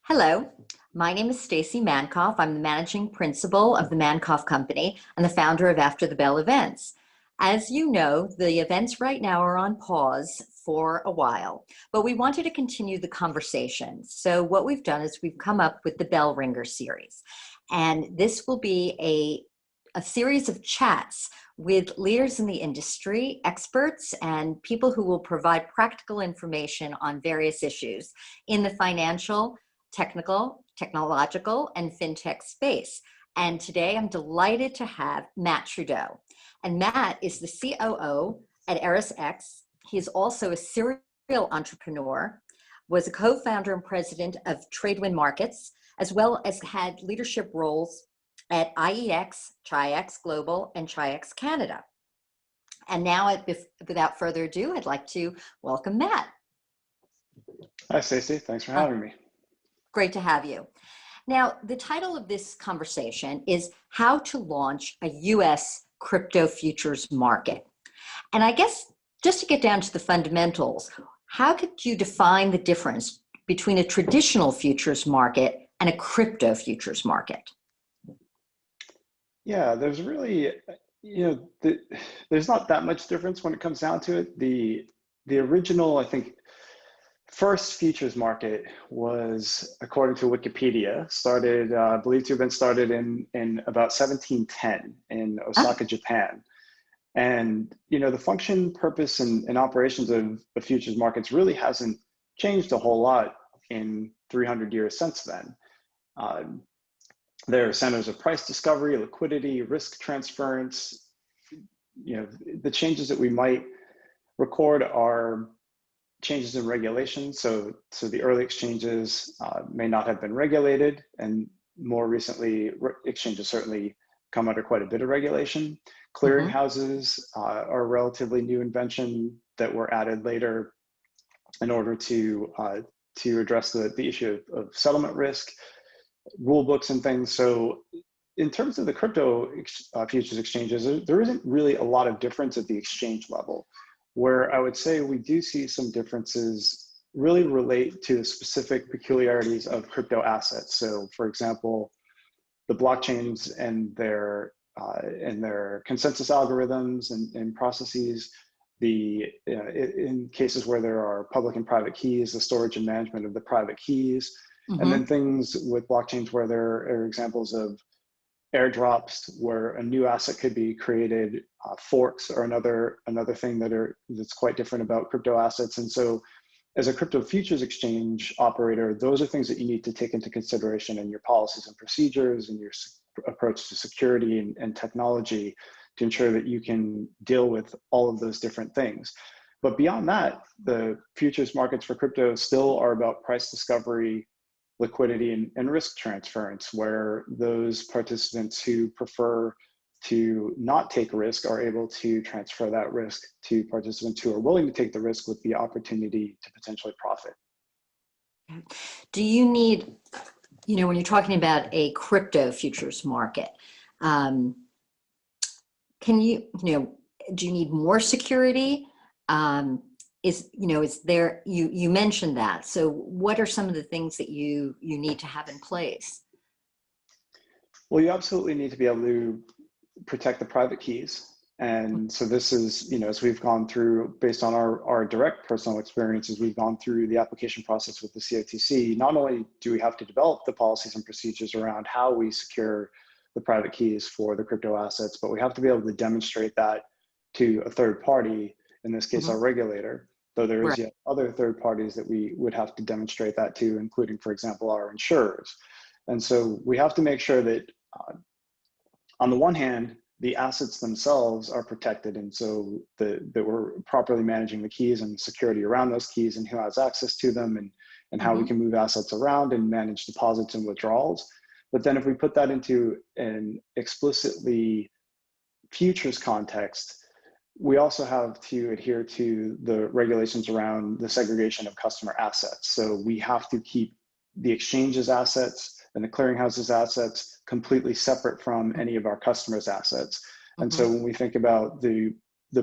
Hello, my name is Stacey Mankoff. I'm the managing principal of the Mankoff Company and the founder of After the Bell Events. As you know, the events right now are on pause for a while, but we wanted to continue the conversation. So what we've done is we've come up with the Bellringer series, and this will be a series of chats with leaders in the industry, experts, and people who will provide practical information on various issues in the financial, technical, technological, and fintech space. And today I'm delighted to have Matt Trudeau. And Matt is the COO at ErisX. He is also a serial entrepreneur, was a co-founder and president of Tradewin Markets, as well as had leadership roles at IEX, Chi-X Global, and Chi-X Canada. And now, without further ado, I'd like to welcome Matt. Hi, Stacey. Thanks for having me. Great to have you. Now, the title of this conversation is How to Launch a U.S. Crypto Futures Market. And I guess just to get down to the fundamentals, how could you define the difference between a traditional futures market and a crypto futures market? Yeah, there's really, there's not that much difference when it comes down to it. The original, I think, first futures market was, according to Wikipedia, believed to have been started in about 1710 in Osaka, Japan. And, the function, purpose, and operations of the futures markets really hasn't changed a whole lot in 300 years since then. They're centers of price discovery, liquidity, risk transference. The changes that we might record are changes in regulation. So the early exchanges may not have been regulated, and more recently, exchanges certainly come under quite a bit of regulation. Clearinghouses are a relatively new invention that were added later in order to address the issue of settlement risk, rule books and things. So in terms of the crypto futures exchanges, there isn't really a lot of difference at the exchange level. Where I would say we do see some differences really relate to the specific peculiarities of crypto assets. So for example, the blockchains and their consensus algorithms and processes, in cases where there are public and private keys, the storage and management of the private keys, and then things with blockchains where there are examples of airdrops where a new asset could be created, forks are another thing that's quite different about crypto assets. And so as a crypto futures exchange operator, those are things that you need to take into consideration in your policies and procedures and your approach to security and technology to ensure that you can deal with all of those different things. But beyond that, the futures markets for crypto still are about price discovery, liquidity, and risk transference, where those participants who prefer to not take risk are able to transfer that risk to participants who are willing to take the risk with the opportunity to potentially profit. Do you need, when you're talking about a crypto futures market, do you need more security? Is there, you mentioned that. So what are some of the things that you need to have in place? Well, you absolutely need to be able to protect the private keys. And so this is, as we've gone through, based on our direct personal experiences, we've gone through the application process with the COTC. Not only do we have to develop the policies and procedures around how we secure the private keys for the crypto assets, but we have to be able to demonstrate that to a third party, in this case, our regulator. Though there is yet other third parties that we would have to demonstrate that to, including, for example, our insurers. And so we have to make sure that, on the one hand, the assets themselves are protected, and so that we're properly managing the keys and security around those keys and who has access to them, and how we can move assets around and manage deposits and withdrawals. But then if we put that into an explicitly futures context, we also have to adhere to the regulations around the segregation of customer assets. So we have to keep the exchange's assets and the clearinghouse's assets completely separate from any of our customers' assets. And so when we think about the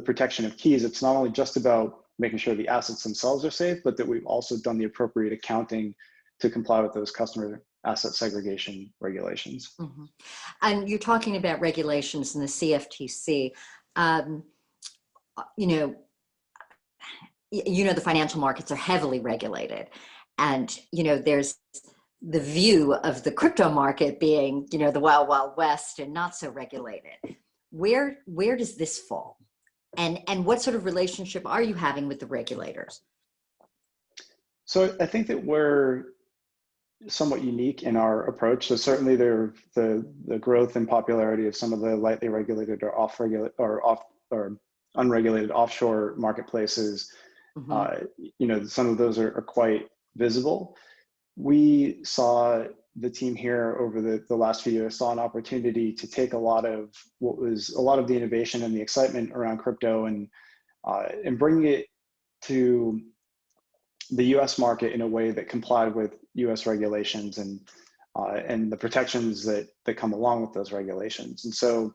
protection of keys, it's not only just about making sure the assets themselves are safe, but that we've also done the appropriate accounting to comply with those customer asset segregation regulations. Mm-hmm. And you're talking about regulations in the CFTC. Um, you know, the financial markets are heavily regulated, and there's the view of the crypto market being the wild wild west and not so regulated. Where does this fall, and what sort of relationship are you having with the regulators? So I think that we're somewhat unique in our approach. So certainly the growth and popularity of some of the lightly regulated or unregulated offshore marketplaces, some of those are quite visible. We saw the team here over the last few years saw an opportunity to take a lot of the innovation and the excitement around crypto and bring it to the U.S. market in a way that complied with U.S. regulations and the protections that come along with those regulations. And so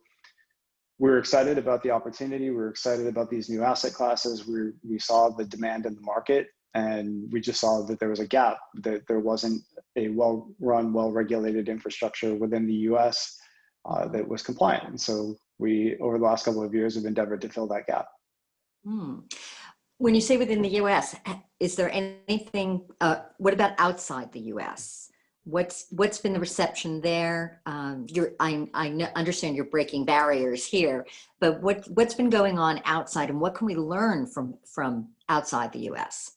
we're excited about the opportunity. We're excited about these new asset classes. We saw the demand in the market, and we just saw that there was a gap, that there wasn't a well-run, well-regulated infrastructure within the U.S. That was compliant. And so we, over the last couple of years, have endeavored to fill that gap. When you say within the U.S., is there anything, what about outside the U.S.? What's been the reception there? I understand you're breaking barriers here, but what's been going on outside, and what can we learn from outside the U.S.?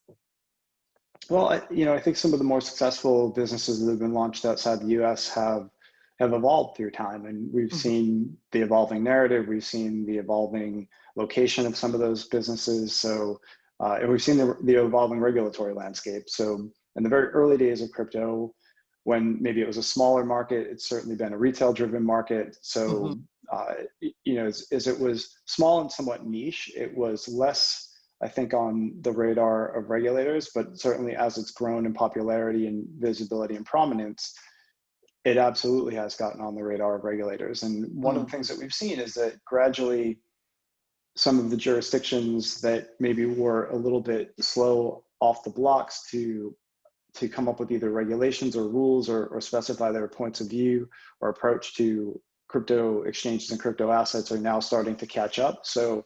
Well, I think some of the more successful businesses that have been launched outside the U.S. have evolved through time, and we've seen the evolving narrative. We've seen the evolving location of some of those businesses. So, and we've seen the evolving regulatory landscape. So, in the very early days of crypto, when maybe it was a smaller market, it's certainly been a retail-driven market. So, as it was small and somewhat niche, it was less, I think, on the radar of regulators. But certainly, as it's grown in popularity and visibility and prominence, it absolutely has gotten on the radar of regulators. And one of the things that we've seen is that gradually some of the jurisdictions that maybe were a little bit slow off the blocks to come up with either regulations or rules or specify their points of view or approach to crypto exchanges and crypto assets are now starting to catch up. So,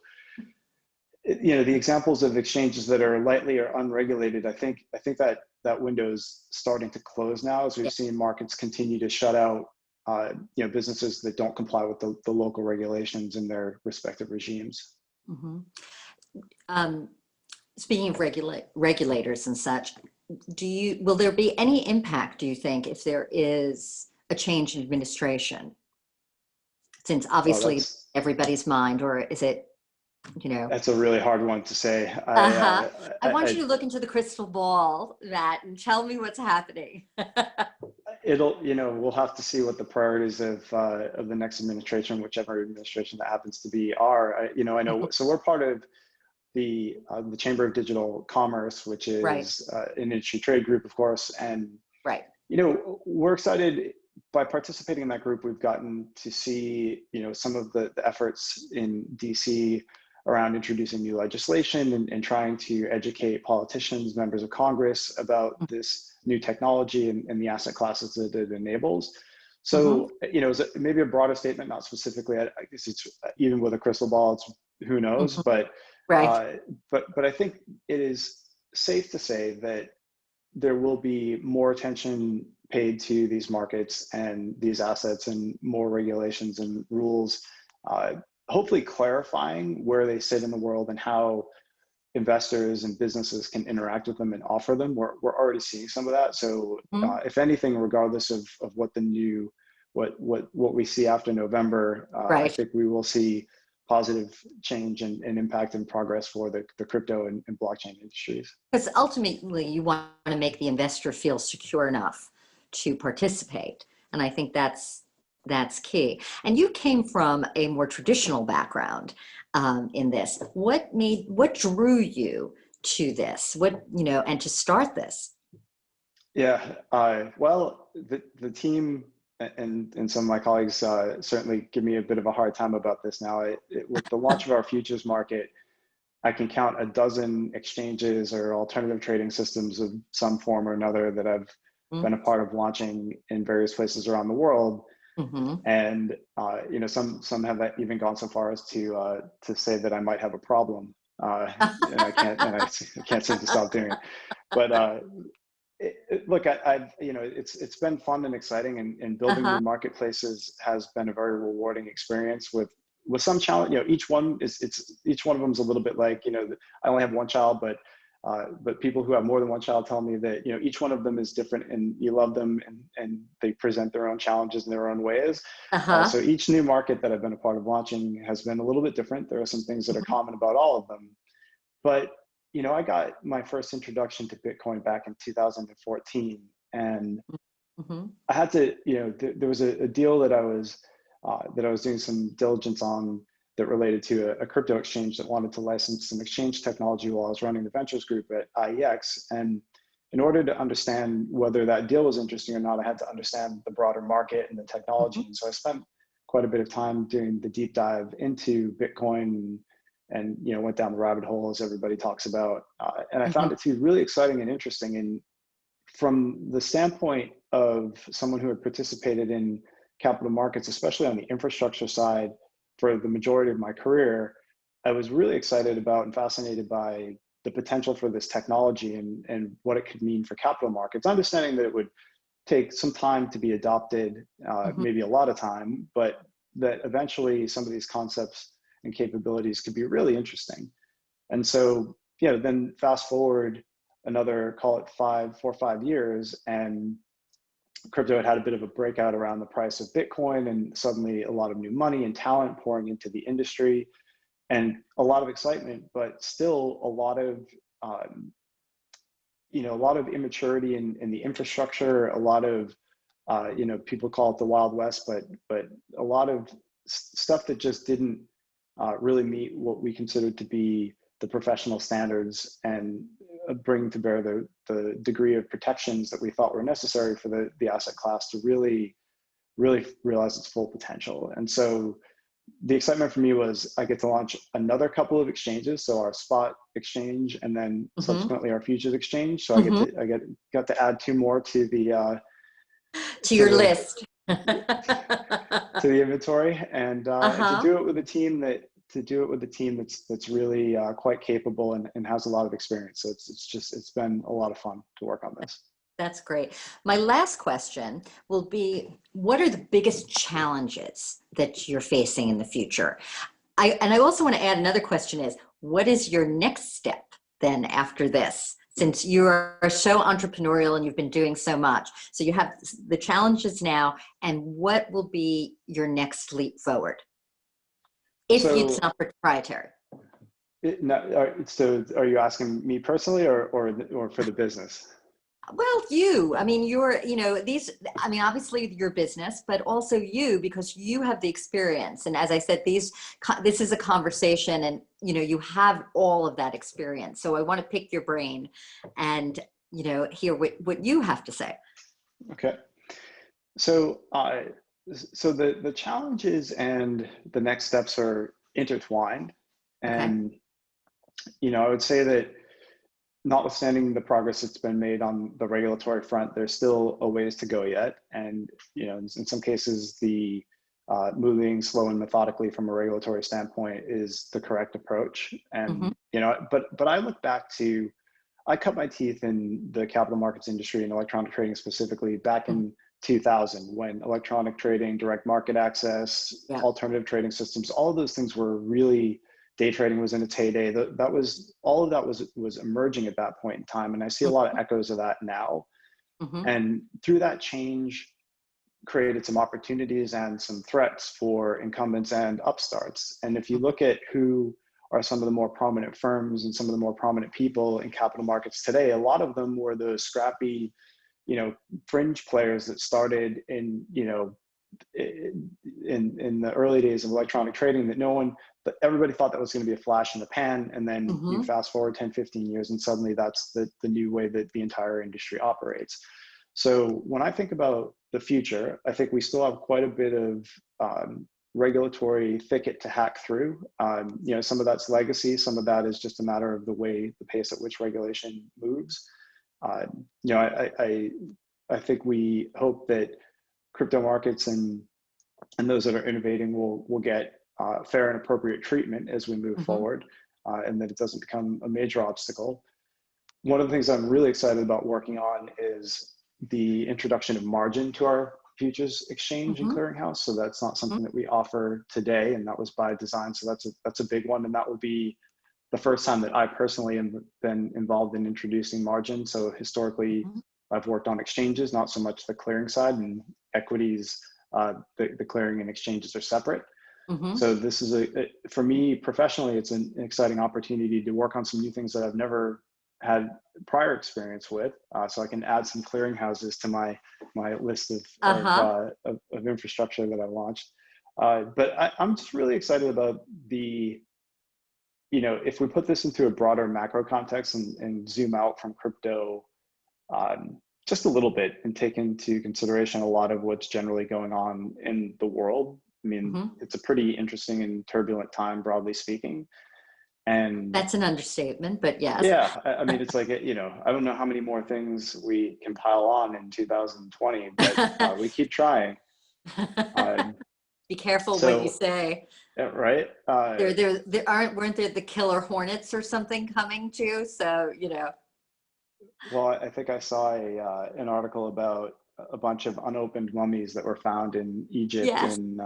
the examples of exchanges that are lightly or unregulated, I think that window is starting to close now, as we've seen markets continue to shut out, businesses that don't comply with the local regulations in their respective regimes. Speaking of regulators and such, will there be any impact, do you think, if there is a change in administration? Since obviously everybody's mind, or is it, That's a really hard one to say. I want you to look into the crystal ball, Matt, and tell me what's happening. We'll have to see what the priorities of the next administration, whichever administration that happens to be, are. I know. So we're part of the Chamber of Digital Commerce, which is an industry trade group, of course, and we're excited. By participating in that group, we've gotten to see some of the efforts in DC around introducing new legislation and trying to educate politicians, members of Congress about this new technology and the asset classes that it enables. So, maybe a broader statement, not specifically, I guess it's even with a crystal ball, it's who knows, but I think it is safe to say that there will be more attention paid to these markets and these assets and more regulations and rules, hopefully clarifying where they sit in the world and how investors and businesses can interact with them and offer them. We're already seeing some of that. So if anything, regardless of what what we see after November, I think we will see positive change and impact and progress for the crypto and blockchain industries. Because ultimately you want to make the investor feel secure enough to participate. And I think that's key. And you came from a more traditional background in this. What drew you to this? And to start this? Yeah, well, the team and some of my colleagues certainly give me a bit of a hard time about this now. With the launch of our futures market, I can count a dozen exchanges or alternative trading systems of some form or another that I've been a part of launching in various places around the world. Mm-hmm. And you know, some have even gone so far as to say that I might have a problem, and I can't seem to stop doing it. But look, I've you know, it's been fun and exciting, and building Uh-huh. new marketplaces has been a very rewarding experience with some challenge. You know, each one of them is a little bit like, you know, I only have one child, but people who have more than one child tell me that, you know, each one of them is different, and you love them, and they present their own challenges in their own ways. Uh-huh. So each new market that I've been a part of launching has been a little bit different. There are some things that are Mm-hmm. common about all of them, but you know, I got my first introduction to Bitcoin back in 2014, and Mm-hmm. I had to, you know, there was a deal that I was doing some diligence on that related to a crypto exchange that wanted to license some exchange technology while I was running the ventures group at IEX. And in order to understand whether that deal was interesting or not, I had to understand the broader market and the technology. Mm-hmm. And so I spent quite a bit of time doing the deep dive into Bitcoin, and you know, went down the rabbit hole, as everybody talks about. And I Mm-hmm. found it to be really exciting and interesting. And from the standpoint of someone who had participated in capital markets, especially on the infrastructure side, for the majority of my career, I was really excited about and fascinated by the potential for this technology, and what it could mean for capital markets, understanding that it would take some time to be adopted, Mm-hmm. maybe a lot of time, but that eventually some of these concepts and capabilities could be really interesting. And so, you know, then fast forward another, call it 4 or 5 years, and crypto had a bit of a breakout around the price of Bitcoin, and suddenly a lot of new money and talent pouring into the industry, and a lot of excitement, but still a lot of, you know, a lot of immaturity in the infrastructure, a lot of, you know, people call it the Wild West, but a lot of stuff that just didn't really meet what we considered to be the professional standards, and bring to bear the degree of protections that we thought were necessary for the asset class to really realize its full potential. And so the excitement for me was I get to launch another couple of exchanges, so our spot exchange, and then Mm-hmm. subsequently our futures exchange. So Mm-hmm. got to add two more to To to your the list. to the inventory, and to Uh-huh. do it with a team that's really quite capable, and has a lot of experience. So it's been a lot of fun to work on this. That's great. My last question will be, what are the biggest challenges that you're facing in the future? I also want to add another question is, what is your next step then after this? Since you are so entrepreneurial and you've been doing so much. So you have the challenges now, and what will be your next leap forward? If it's So, not proprietary. so are you asking me personally, or for the business? Well, I mean, I mean, obviously your business, but also you, because you have the experience. And as I said, this is a conversation, and, you have all of that experience. So I want to pick your brain and, hear what you have to say. Okay. So, so the challenges and the next steps are intertwined, Okay. and I would say that, notwithstanding the progress that's been made on the regulatory front, there's still a ways to go yet. And, in some cases, the moving slow and methodically from a regulatory standpoint is the correct approach. Mm-hmm. And, but I look back to, I cut my teeth in the capital markets industry and electronic trading specifically back in 2000, when electronic trading, direct market access, Yeah. alternative trading systems, all of those things were really, day trading was in its heyday. That was, all of that was emerging at that point in time. And I see a lot of echoes of that now. Mm-hmm. And through that change created some opportunities and some threats for incumbents and upstarts. And if you look at who are some of the more prominent firms and some of the more prominent people in capital markets today, a lot of them were those scrappy, fringe players that started in the early days of electronic trading, but everybody thought that was going to be a flash in the pan. And then you Mm-hmm. fast forward 10, 15 years, and suddenly that's the new way that the entire industry operates. So when I think about the future, I think we still have quite a bit of regulatory thicket to hack through. Some of that's legacy, some of that is just a matter of the pace at which regulation moves. I think we hope that crypto markets and those that are innovating will get fair and appropriate treatment as we move forward, and that it doesn't become a major obstacle. One of the things I'm really excited about working on is the introduction of margin to our futures exchange and clearinghouse. So that's not something that we offer today, and that was by design. So that's a big one, and that will be the first time that I personally have been involved in introducing margin. So historically, I've worked on exchanges, not so much the clearing side, and equities, the clearing and exchanges are separate. So this is for me professionally, it's an exciting opportunity to work on some new things that I've never had prior experience with. So I can add some clearinghouses to my list of infrastructure that I launched. But I'm just really excited about if we put this into a broader macro context and zoom out from crypto just a little bit and take into consideration a lot of what's generally going on in the world. I mean, it's a pretty interesting and turbulent time, broadly speaking. And that's an understatement, but yes. Yeah, I mean, it's like, I don't know how many more things we can pile on in 2020, but we keep trying. Be careful what you say. Right? Weren't there the killer hornets or something coming too? So, Well, I think I saw an article about a bunch of unopened mummies that were found in Egypt, and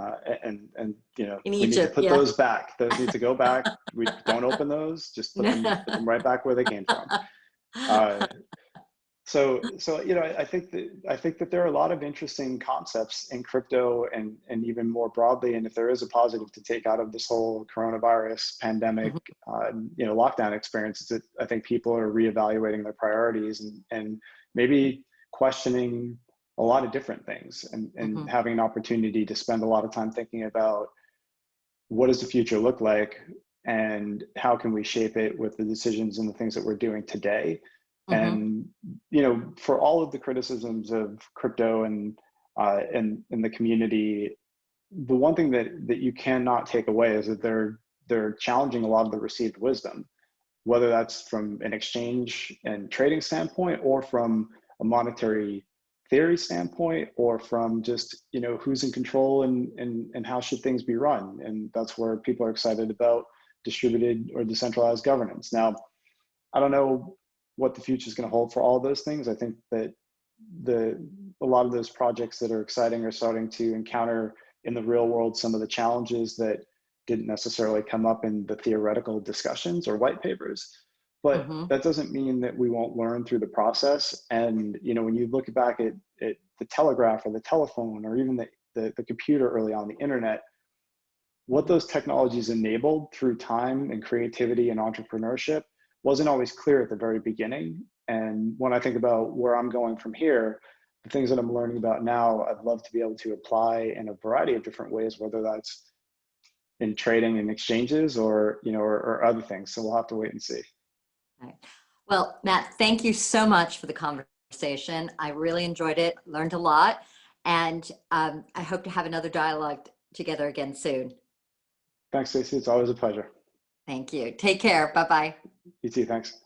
in we need to put those back. Those need to go back. We don't open those. Just put them right back where they came from. So I think that there are a lot of interesting concepts in crypto and even more broadly. And if there is a positive to take out of this whole coronavirus pandemic, lockdown experience, is that I think people are reevaluating their priorities and maybe questioning a lot of different things and having an opportunity to spend a lot of time thinking about what does the future look like and how can we shape it with the decisions and the things that we're doing today. And for all of the criticisms of crypto and the community, the one thing that you cannot take away is that they're challenging a lot of the received wisdom, whether that's from an exchange and trading standpoint, or from a monetary theory standpoint, or from just who's in control and how should things be run. And that's where people are excited about distributed or decentralized governance. Now, I don't know what the future is going to hold for all of those things. I think that a lot of those projects that are exciting are starting to encounter in the real world some of the challenges that didn't necessarily come up in the theoretical discussions or white papers. But that doesn't mean that we won't learn through the process. And when you look back at the telegraph or the telephone or even the computer early on, the internet, what those technologies enabled through time and creativity and entrepreneurship wasn't always clear at the very beginning. And when I think about where I'm going from here, the things that I'm learning about now, I'd love to be able to apply in a variety of different ways, whether that's in trading and exchanges or other things. So we'll have to wait and see. Right. Well, Matt, thank you so much for the conversation. I really enjoyed it, learned a lot, and I hope to have another dialogue together again soon. Thanks, Stacey. It's always a pleasure. Thank you. Take care. Bye-bye. You too. Thanks.